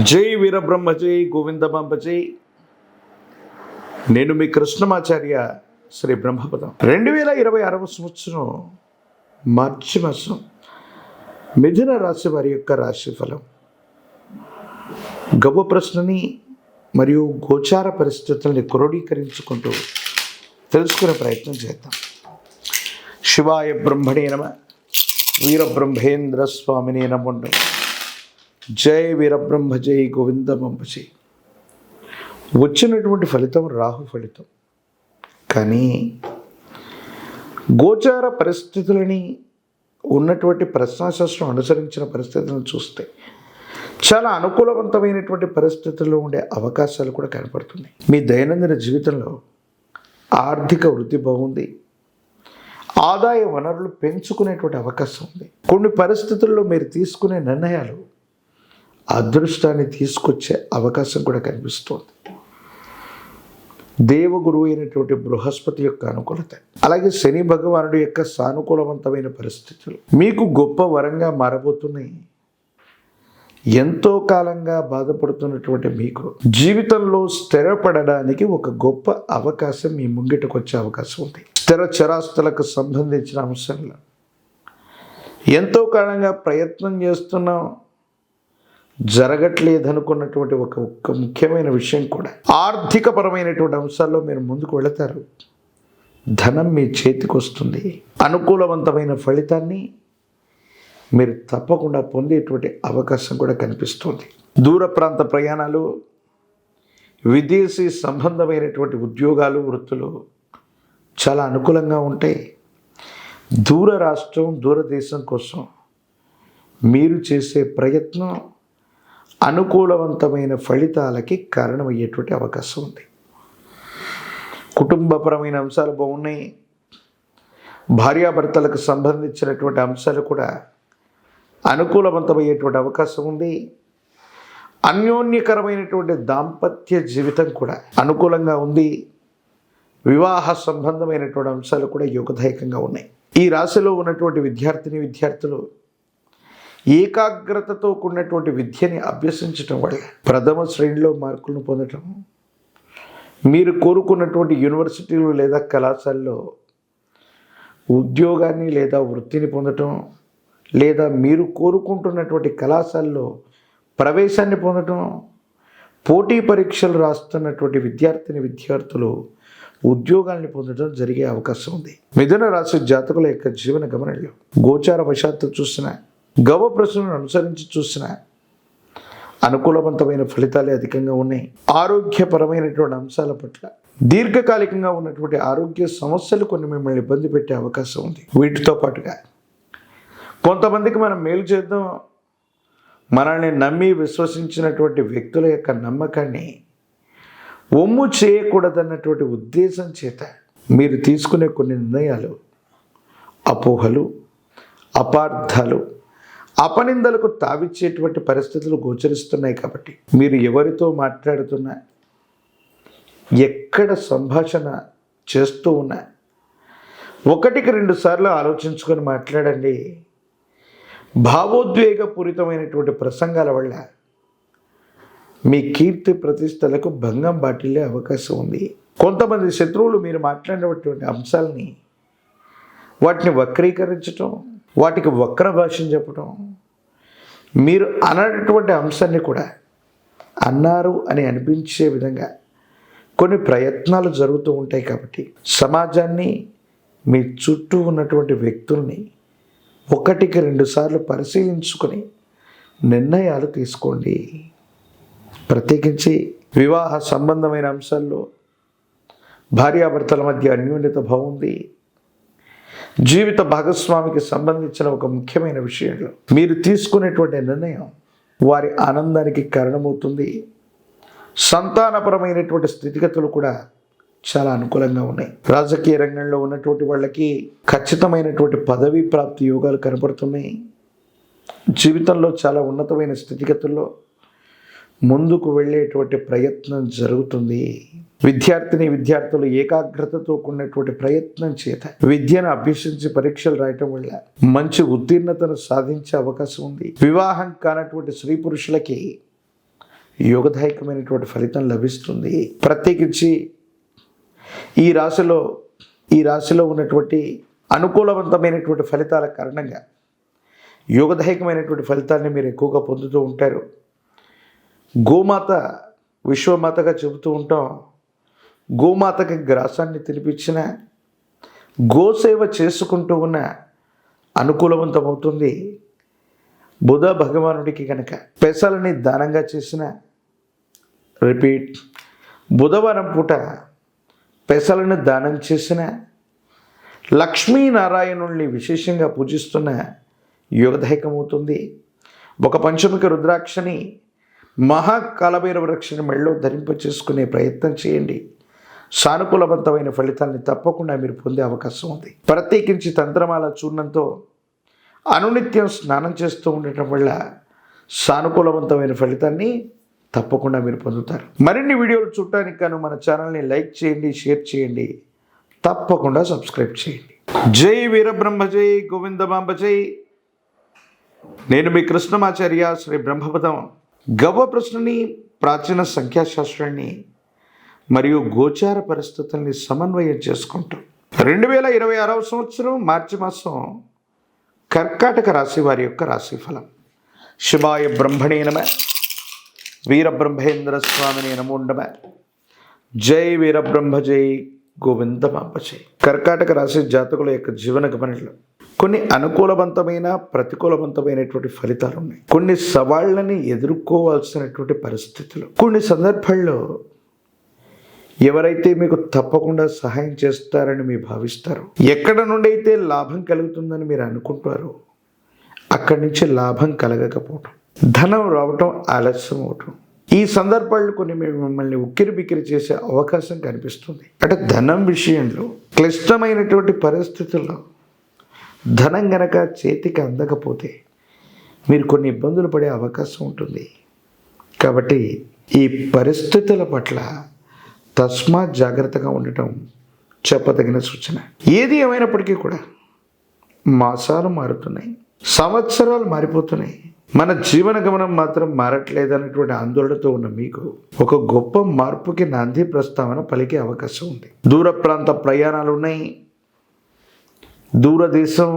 జై వీరబ్రహ్మ జై గోవిందమాంబ జై. నేను మీ కృష్ణమాచార్య శ్రీ బ్రహ్మపదం. 2026 సంవత్సరం మార్చి మాసం మిథున రాశి వారి యొక్క రాశి ఫలం, గవ్వ ప్రశ్నని మరియు గోచార పరిస్థితుల్ని క్రోడీకరించుకుంటూ తెలుసుకునే ప్రయత్నం చేద్దాం. శివాయ బ్రహ్మణే నమ. వీరబ్రహ్మేంద్ర స్వామినే నమో. జై వీరబ్రహ్మ జై గోవిందమాంబ జై. వచ్చినటువంటి ఫలితం రాహు ఫలితం, కానీ గోచార పరిస్థితులని ఉన్నటువంటి ప్రశ్నాశాస్త్రం అనుసరించిన పరిస్థితులను చూస్తే చాలా అనుకూలవంతమైనటువంటి పరిస్థితుల్లో ఉండే అవకాశాలు కూడా కనపడుతున్నాయి. మీ దైనందిన జీవితంలో ఆర్థిక వృద్ధి బాగుంది, ఆదాయ వనరులు పెంచుకునేటువంటి అవకాశం ఉంది. కొన్ని పరిస్థితుల్లో మీరు తీసుకునే నిర్ణయాలు అదృష్టాన్ని తీసుకొచ్చే అవకాశం కూడా కనిపిస్తోంది. దేవగురువు అయినటువంటి బృహస్పతి యొక్క అనుకూలత, అలాగే శని భగవానుడి యొక్క సానుకూలవంతమైన పరిస్థితులు మీకు గొప్ప వరంగా మారబోతున్నాయి. ఎంతో కాలంగా బాధపడుతున్నటువంటి మీకు జీవితంలో స్థిరపడడానికి ఒక గొప్ప అవకాశం మీ ముంగిటకు వచ్చే అవకాశం ఉంది. స్థిర చరాస్తులకు సంబంధించిన అంశంలో ఎంతో కాలంగా ప్రయత్నం చేస్తున్నాం, జరగట్లేదనుకున్నటువంటి ఒక ముఖ్యమైన విషయం కూడా ఆర్థికపరమైనటువంటి అంశాల్లో మీరు ముందుకు వెళతారు. ధనం మీ చేతికి వస్తుంది. అనుకూలవంతమైన ఫలితాన్ని మీరు తప్పకుండా పొందేటువంటి అవకాశం కూడా కనిపిస్తుంది. దూర ప్రాంత ప్రయాణాలు, విదేశీ సంబంధమైనటువంటి ఉద్యోగాలు, వృత్తులు చాలా అనుకూలంగా ఉంటాయి. దూర రాష్ట్రం, దూరదేశం కోసం మీరు చేసే ప్రయత్నం అనుకూలవంతమైన ఫలితాలకి కారణమయ్యేటువంటి అవకాశం ఉంది. కుటుంబపరమైన అంశాలు బాగున్నాయి. భార్యాభర్తలకు సంబంధించినటువంటి అంశాలు కూడా అనుకూలవంతమయ్యేటువంటి అవకాశం ఉంది. అన్యోన్యకరమైనటువంటి దాంపత్య జీవితం కూడా అనుకూలంగా ఉంది. వివాహ సంబంధమైనటువంటి అంశాలు కూడా యోగదాయకంగా ఉన్నాయి. ఈ రాశిలో ఉన్నటువంటి విద్యార్థులు ఏకాగ్రతతో కూడినటువంటి విద్యని అభ్యసించటం వల్ల ప్రథమ శ్రేణిలో మార్కులను పొందటం, మీరు కోరుకున్నటువంటి యూనివర్సిటీలు లేదా కళాశాలలో ఉద్యోగాన్ని లేదా వృత్తిని పొందటం, లేదా మీరు కోరుకుంటున్నటువంటి కళాశాలలో ప్రవేశాన్ని పొందటం, పోటీ పరీక్షలు రాస్తున్నటువంటి విద్యార్థులు ఉద్యోగాల్ని పొందడం జరిగే అవకాశం ఉంది. మిథున రాశి జాతకుల యొక్క జీవన గమనంలో గోచార వశాత్తు చూసిన, గవ ప్రశ్నలను అనుసరించి చూసిన అనుకూలవంతమైన ఫలితాలే అధికంగా ఉన్నాయి. ఆరోగ్యపరమైనటువంటి అంశాల పట్ల దీర్ఘకాలికంగా ఉన్నటువంటి ఆరోగ్య సమస్యలు కొన్ని మిమ్మల్ని ఇబ్బంది పెట్టే అవకాశం ఉంది. వీటితో పాటుగా కొంతమందికి మనం మేలు చేద్దాం, మనల్ని నమ్మి విశ్వసించినటువంటి వ్యక్తుల యొక్క నమ్మకాన్ని ఒమ్ము చేయకూడదన్నటువంటి ఉద్దేశం చేత మీరు తీసుకునే కొన్ని నిర్ణయాలు అపోహలు, అపార్థాలు, అపనిందలకు తావిచ్చేటువంటి పరిస్థితులు గోచరిస్తున్నాయి. కాబట్టి మీరు ఎవరితో మాట్లాడుతున్నా, ఎక్కడ సంభాషణ చేస్తూ ఉన్నా 1-2 సార్లు ఆలోచించుకొని మాట్లాడండి. భావోద్వేగపూరితమైనటువంటి ప్రసంగాల వల్ల మీ కీర్తి ప్రతిష్టలకు భంగం బాటిల్లే అవకాశం ఉంది. కొంతమంది శత్రువులు మీరు మాట్లాడినటువంటి అంశాలని వాటిని వక్రీకరించటం, వాటికి వక్ర భాషను చెప్పటం, మీరు అనటువంటి అంశాన్ని కూడా అన్నారు అని అనిపించే విధంగా కొన్ని ప్రయత్నాలు జరుగుతూ ఉంటాయి. కాబట్టి సమాజాన్ని, మీ చుట్టూ ఉన్నటువంటి వ్యక్తుల్ని 1-2 సార్లు పరిశీలించుకొని నిర్ణయాలు తీసుకోండి. ప్రత్యేకించి వివాహ సంబంధమైన అంశాల్లో భార్యాభర్తల మధ్య అన్యోన్యత బాగుంది. జీవిత భాగస్వామికి సంబంధించిన ఒక ముఖ్యమైన విషయంలో మీరు తీసుకునేటువంటి నిర్ణయం వారి ఆనందానికి కారణమవుతుంది. సంతానపరమైనటువంటి స్థితిగతులు కూడా చాలా అనుకూలంగా ఉన్నాయి. రాజకీయ రంగంలో ఉన్నటువంటి వాళ్ళకి ఖచ్చితమైనటువంటి పదవీ ప్రాప్తి యోగాలు కనపడుతున్నాయి. జీవితంలో చాలా ఉన్నతమైన ముందుకు వెళ్ళేటువంటి ప్రయత్నం జరుగుతుంది. విద్యార్థులు ఏకాగ్రతతో కూడినటువంటి ప్రయత్నం చేత విద్యను అభ్యసించి పరీక్షలు రాయటం వల్ల మంచి ఉత్తీర్ణతను సాధించే అవకాశం ఉంది. వివాహం కానటువంటి స్త్రీ పురుషులకి యోగదాయకమైనటువంటి ఫలితం లభిస్తుంది. ప్రత్యేకించి ఈ రాశిలో ఉన్నటువంటి అనుకూలవంతమైనటువంటి ఫలితాల కారణంగా యోగదాయకమైనటువంటి ఫలితాన్ని మీరు ఎక్కువగా పొందుతూ ఉంటారు. గోమాత విశ్వమాతగా చెబుతూ ఉంటాం. గోమాతకి గ్రాసాన్ని తినిపించిన, గోసేవ చేసుకుంటూ ఉన్న అనుకూలవంతమవుతుంది. బుధ భగవానుడికి కనుక పెసలని దానంగా చేసిన, బుధవారం పూట పెసలను దానం చేసిన, లక్ష్మీనారాయణుల్ని విశేషంగా పూజిస్తున్న యోగదాయకమవుతుంది. ఒక పంచముఖ రుద్రాక్షని, మహాకాలభైరవ వృక్షని మెళ్ళలో ధరింపచేసుకునే ప్రయత్నం చేయండి. సానుకూలవంతమైన ఫలితాన్ని తప్పకుండా మీరు పొందే అవకాశం ఉంది. ప్రత్యేకించి తంత్రమాల చూర్ణంతో అనునిత్యం స్నానం చేస్తూ ఉండటం వల్ల సానుకూలవంతమైన ఫలితాన్ని తప్పకుండా మీరు పొందుతారు. మరిన్ని వీడియోలు చూడటానికి గాను మన ఛానల్ని లైక్ చేయండి, షేర్ చేయండి, తప్పకుండా సబ్స్క్రైబ్ చేయండి. జై వీరబ్రహ్మ జై గోవిందమాంబ జై. నేను మీ కృష్ణమాచార్య శ్రీ బ్రహ్మపదం. గవ్వ ప్రశ్నని, ప్రాచీన సంఖ్యాశాస్త్రాన్ని మరియు గోచార పరిస్థితుల్ని సమన్వయం చేసుకుంటూ 2026వ సంవత్సరం మార్చి మాసం కర్కాటక రాశి వారి యొక్క రాశిఫలం. శివాయ బ్రహ్మణే నమ, వీరబ్రహ్మేంద్ర స్వామిని నమో నమ. జై వీరబ్రహ్మ జై గోవిందమాంబ జై. కర్కాటక రాశి జాతకుల యొక్క జీవన గమనంలో కొన్ని అనుకూలవంతమైన, ప్రతికూలవంతమైనటువంటి ఫలితాలు ఉన్నాయి. కొన్ని సవాళ్ళని ఎదుర్కోవాల్సినటువంటి పరిస్థితులు. కొన్ని సందర్భాల్లో ఎవరైతే మీకు తప్పకుండా సహాయం చేస్తారని మీరు భావిస్తారు, ఎక్కడ నుండి అయితే లాభం కలుగుతుందని మీరు అనుకుంటారో అక్కడి నుంచి లాభం కలగకపోవటం, ధనం రావటం ఆలస్యం అవటం, ఈ సందర్భాల్లో కొన్ని మిమ్మల్ని ఉక్కిరి బిక్కిరి చేసే అవకాశం కనిపిస్తుంది. అంటే ధనం విషయంలో క్లిష్టమైనటువంటి పరిస్థితుల్లో ధనం గనక చేతికి అందకపోతే మీరు కొన్ని ఇబ్బందులు పడే అవకాశం ఉంటుంది. కాబట్టి ఈ పరిస్థితుల పట్ల తస్మాత్ జాగ్రత్తగా ఉండటం చెప్పదగిన సూచన. ఏది ఏమైనప్పటికీ కూడా మాసాలు మారుతున్నాయి, సంవత్సరాలు మారిపోతున్నాయి, మన జీవన గమనం మాత్రం మారట్లేదనేటువంటి ఆందోళనతో ఉన్న మీకు ఒక గొప్ప మార్పుకి నాంది ప్రస్తావన పలికే అవకాశం ఉంది. దూర ప్రాంత ప్రయాణాలు ఉన్నాయి. దూరదేశం,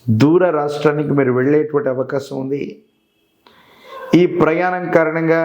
దూర రాష్ట్రానికి మీరు వెళ్ళేటువంటి అవకాశం ఉంది. ఈ ప్రయాణం కారణంగా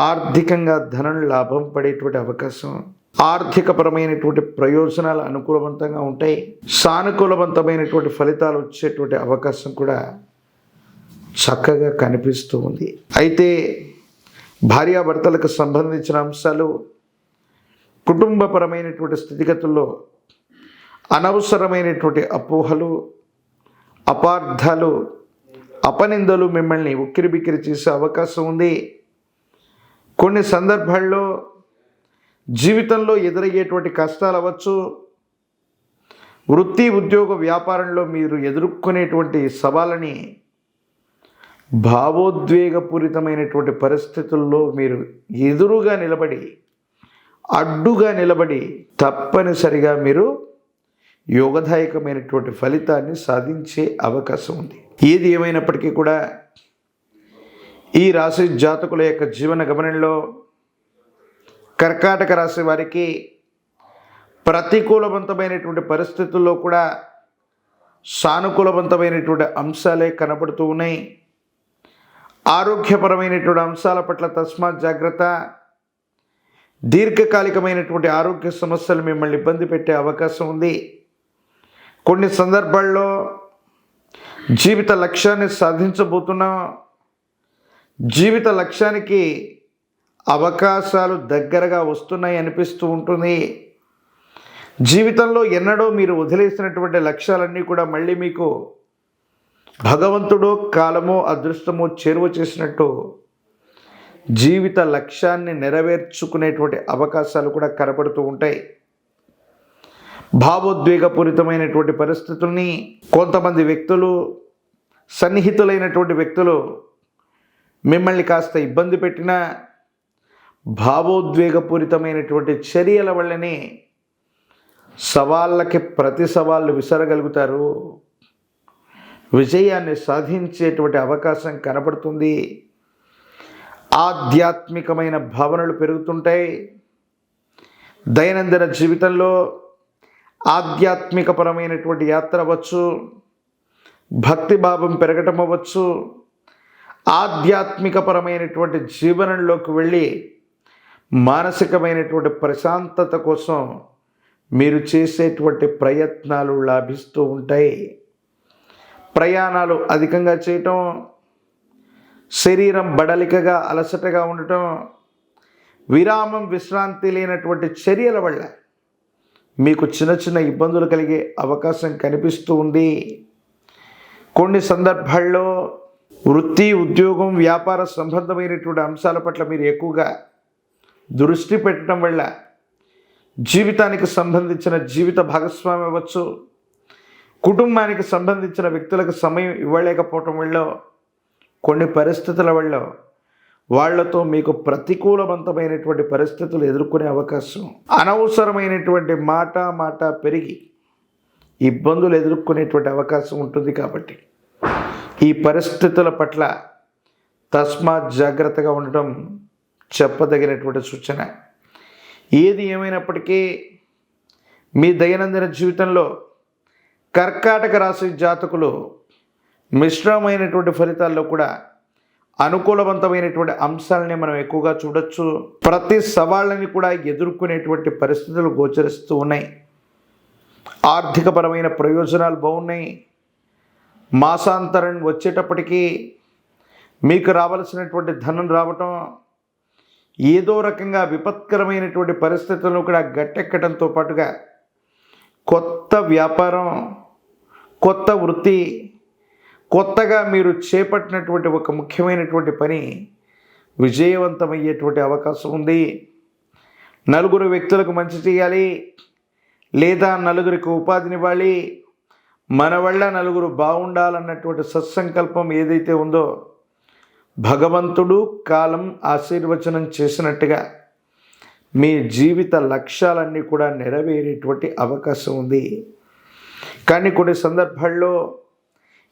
ఆర్థికంగా ధనం లాభం పడేటువంటి అవకాశం, ఆర్థికపరమైనటువంటి ప్రయోజనాలు అనుకూలవంతంగా ఉంటాయి. సానుకూలవంతమైనటువంటి ఫలితాలు వచ్చేటువంటి అవకాశం కూడా చక్కగా కనిపిస్తూ ఉంది. అయితే భార్యాభర్తలకు సంబంధించిన అంశాలు, కుటుంబపరమైనటువంటి స్థితిగతుల్లో అనవసరమైనటువంటి అపోహలు, అపార్థాలు, అపనిందలు మిమ్మల్ని ఉక్కిరిబిక్కిరి చేసే అవకాశం ఉంది. కొన్ని సందర్భాల్లో జీవితంలో ఎదురయ్యేటువంటి కష్టాలు అవ్వచ్చు, వృత్తి ఉద్యోగ వ్యాపారంలో మీరు ఎదుర్కొనేటువంటి సవాళ్ళని భావోద్వేగపూరితమైనటువంటి పరిస్థితుల్లో మీరు ఎదురుగా నిలబడి, అడ్డుగా నిలబడి తప్పనిసరిగా మీరు యోగదాయకమైనటువంటి ఫలితాన్ని సాధించే అవకాశం ఉంది. ఏది ఏమైనప్పటికీ కూడా ఈ రాశి జాతకుల యొక్క జీవన గమనంలో కర్కాటక రాశి వారికి ప్రతికూలవంతమైనటువంటి పరిస్థితుల్లో కూడా సానుకూలవంతమైనటువంటి అంశాలే కనబడుతూ ఉన్నాయి. ఆరోగ్యపరమైనటువంటి అంశాల పట్ల తస్మాత్ జాగ్రత్త. దీర్ఘకాలికమైనటువంటి ఆరోగ్య సమస్యలు మిమ్మల్ని ఇబ్బంది పెట్టే అవకాశం ఉంది. కొన్ని సందర్భాల్లో జీవిత లక్ష్యాన్ని సాధించబోతున్నాం, జీవిత లక్ష్యానికి అవకాశాలు దగ్గరగా వస్తున్నాయి అనిపిస్తూ ఉంటుంది. జీవితంలో ఎన్నడో మీరు వదిలేసినటువంటి లక్ష్యాలన్నీ కూడా మళ్ళీ మీకు భగవంతుడో కాలమో అదృష్టమో చేరువ చేసినట్టు జీవిత లక్ష్యాన్ని నెరవేర్చుకునేటువంటి అవకాశాలు కూడా కనబడుతూ ఉంటాయి. భావోద్వేగపూరితమైనటువంటి పరిస్థితుల్ని కొంతమంది వ్యక్తులు, సన్నిహితులైనటువంటి వ్యక్తులు మిమ్మల్ని కాస్త ఇబ్బంది పెట్టినా భావోద్వేగపూరితమైనటువంటి చర్యల వల్లనే సవాళ్ళకి ప్రతి సవాళ్ళు విసరగలుగుతారు, విజయాన్ని సాధించేటువంటి అవకాశం కనబడుతుంది. ఆధ్యాత్మికమైన భావనలు పెరుగుతుంటాయి. దైనందిన జీవితంలో ఆధ్యాత్మికపరమైనటువంటి యాత్ర అవ్వచ్చు, భక్తి భావం పెరగటం అవ్వచ్చు, ఆధ్యాత్మికపరమైనటువంటి జీవనంలోకి వెళ్ళి మానసికమైనటువంటి ప్రశాంతత కోసం మీరు చేసేటువంటి ప్రయత్నాలు లాభిస్తూ ఉంటాయి. ప్రయాణాలు అధికంగా చేయటం, శరీరం బడలికగా అలసటగా ఉండటం, విరామం విశ్రాంతి లేనటువంటి చర్యల వల్ల మీకు చిన్న చిన్న ఇబ్బందులు కలిగే అవకాశం కనిపిస్తూ ఉంది. కొన్ని సందర్భాల్లో వృత్తి, ఉద్యోగం, వ్యాపార సంబంధమైనటువంటి అంశాల పట్ల మీరు ఎక్కువగా దృష్టి పెట్టడం వల్ల జీవితానికి సంబంధించిన జీవిత భాగస్వామి అవ్వచ్చు, కుటుంబానికి సంబంధించిన వ్యక్తులకు సమయం ఇవ్వలేకపోవటం వల్ల, కొన్ని పరిస్థితుల వల్ల వాళ్లతో మీకు ప్రతికూలవంతమైనటువంటి పరిస్థితులు ఎదుర్కొనే అవకాశం, అనవసరమైనటువంటి మాట పెరిగి ఇబ్బందులు ఎదుర్కొనేటువంటి అవకాశం ఉంటుంది. కాబట్టి ఈ పరిస్థితుల పట్ల తస్మాత్ జాగ్రత్తగా ఉండటం చెప్పదగినటువంటి సూచన. ఏది ఏమైనప్పటికీ మీ దైనందిన జీవితంలో కర్కాటక రాశి జాతకులు మిశ్రమైనటువంటి ఫలితాల్లో కూడా అనుకూలవంతమైనటువంటి అంశాలని మనం ఎక్కువగా చూడొచ్చు. ప్రతి సవాళ్ళని కూడా ఎదుర్కొనేటువంటి పరిస్థితులు గోచరిస్తూ ఉన్నాయి. ఆర్థికపరమైన ప్రయోజనాలు బాగున్నాయి. మాసాంతరం వచ్చేటప్పటికీ మీకు రావాల్సినటువంటి ధనం రావటం, ఏదో రకంగా విపత్కరమైనటువంటి పరిస్థితులను కూడా గట్టెక్కడంతో పాటుగా కొత్త వ్యాపారం, కొత్త వృత్తి, కొత్తగా మీరు చేపట్టినటువంటి ఒక ముఖ్యమైనటువంటి పని విజయవంతమయ్యేటువంటి అవకాశం ఉంది. నలుగురు వ్యక్తులకు మంచి చేయాలి, లేదా నలుగురికి ఉపాధినివ్వాలి, మన వల్ల నలుగురు బాగుండాలన్నటువంటి సత్సంకల్పం ఏదైతే ఉందో భగవంతుడు కాలం ఆశీర్వచనం చేసినట్టుగా మీ జీవిత లక్ష్యాలన్నీ కూడా నెరవేరేటువంటి అవకాశం ఉంది. కానీ కొన్ని సందర్భాల్లో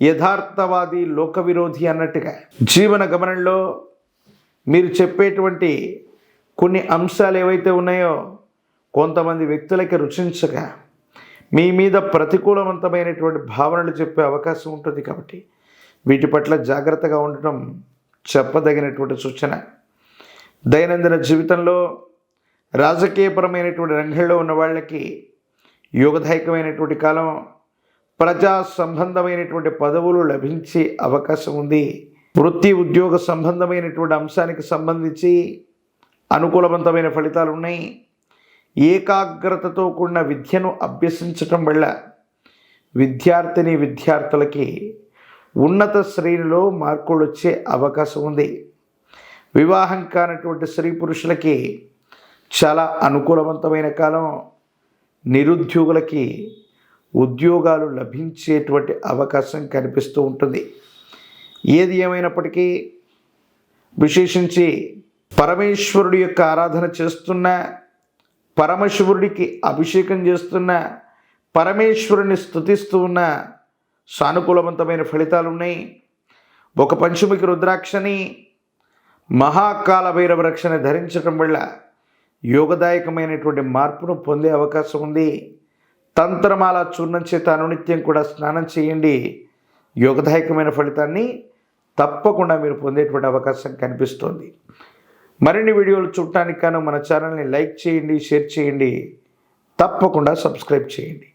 యథార్థవాది లోక విరోధి అన్నట్టుగా జీవన గమనంలో మీరు చెప్పేటువంటి కొన్ని అంశాలు ఏవైతే ఉన్నాయో కొంతమంది వ్యక్తులకి రుచించక మీ మీద ప్రతికూలవంతమైనటువంటి భావనలు చెప్పే అవకాశం ఉంటుంది. కాబట్టి వీటి పట్ల జాగ్రత్తగా ఉండటం చెప్పదగినటువంటి సూచన. దైనందిన జీవితంలో రాజకీయపరమైనటువంటి రంగంలో ఉన్న వాళ్ళకి యోగదాయకమైనటువంటి కాలం. ప్రజా సంబంధమైనటువంటి పదవులు లభించే అవకాశం ఉంది. వృత్తి, ఉద్యోగ సంబంధమైనటువంటి అంశానికి సంబంధించి అనుకూలవంతమైన ఫలితాలు ఉన్నాయి. ఏకాగ్రతతో కూడిన విద్యను అభ్యసించటం వల్ల విద్యార్థులకి ఉన్నత శ్రేణిలో మార్కులు వచ్చే అవకాశం ఉంది. వివాహం కానటువంటి స్త్రీ పురుషులకి చాలా అనుకూలవంతమైన కాలం. నిరుద్యోగులకి ఉద్యోగాలు లభించేటువంటి అవకాశం కనిపిస్తూ ఉంటుంది. ఏది ఏమైనప్పటికీ విశేషించి పరమేశ్వరుడి యొక్క ఆరాధన చేస్తున్న, పరమశివుడికి అభిషేకం చేస్తున్న, పరమేశ్వరుని స్తుతిస్తూ ఉన్న సానుకూలవంతమైన ఫలితాలు ఉన్నాయి. ఒక పంచముఖి రుద్రాక్షని, మహాకాల భైరవ రక్షని ధరించడం వల్ల యోగదాయకమైనటువంటి మార్పును పొందే అవకాశం ఉంది. తంత్రమాల చూర్ణం చేత అనునిత్యం కూడా స్నానం చేయండి. యోగదాయకమైన ఫలితాన్ని తప్పకుండా మీరు పొందేటువంటి అవకాశం కనిపిస్తోంది. మరిన్ని వీడియోలు చూడటానికి గాను మన ఛానల్ని లైక్ చేయండి, షేర్ చేయండి, తప్పకుండా సబ్స్క్రైబ్ చేయండి.